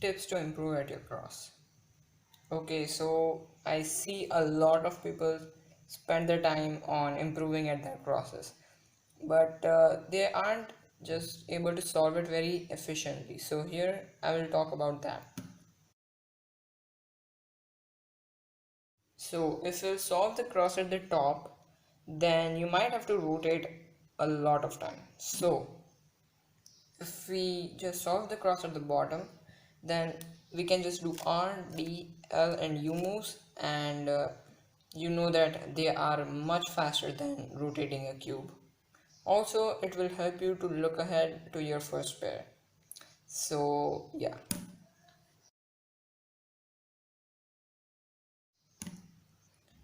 Tips to improve at your cross. Okay, so I see a lot of people spend their time on improving at their crosses, but they aren't just able to solve it very efficiently. So here I will talk about that. So if you solve the cross at the top, then you might have to rotate a lot of time. So if we just solve the cross at the bottom, then we can just do R, D, L and U moves, and you know that they are much faster than rotating a cube. Also, it will help you to look ahead to your first pair. So yeah.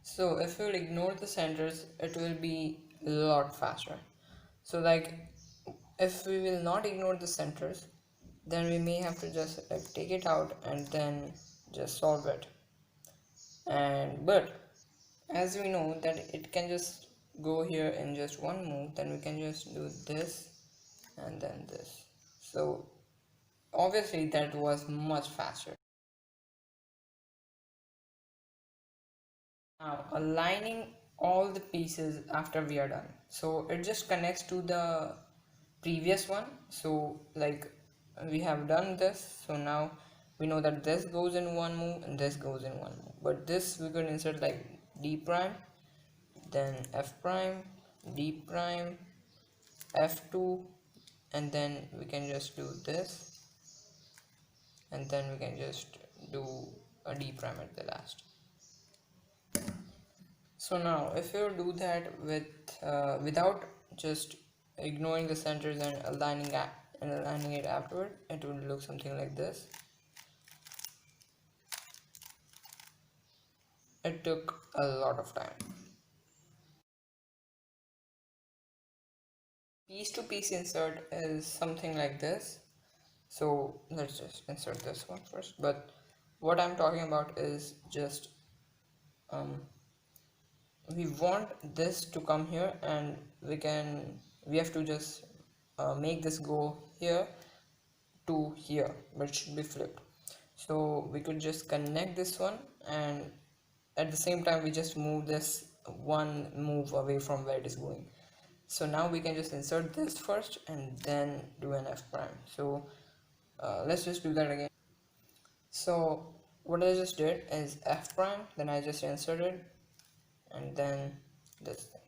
So if you'll ignore the centers, it will be a lot faster. So like if we will not ignore the centers, then we may have to just like take it out and then just solve it. And but as we know that it can just go here in just one move, then we can just do this and then this. So obviously that was much faster. Now aligning all the pieces after we are done. So it just connects to the previous one. So like we have done this. So now we know that this goes in one move and this goes in one move. But this we could insert like D prime, then F prime, D prime, F2, and then we can just do this, and then we can just do a D prime at the last. So now if you do that with without just ignoring the centers and aligning it afterward, it will look something like this. It took a lot of time. Piece to piece insert is something like this. So let's just insert this one first. But what I'm talking about is just um, we want this to come here, and we have to just make this go here to here, but it should be flipped. So we could just connect this one, and at the same time we just move this one move away from where it is going. So now we can just insert this first and then do an F prime. So let's just do that again. So what I just did is F prime, then I just inserted, and then this thing.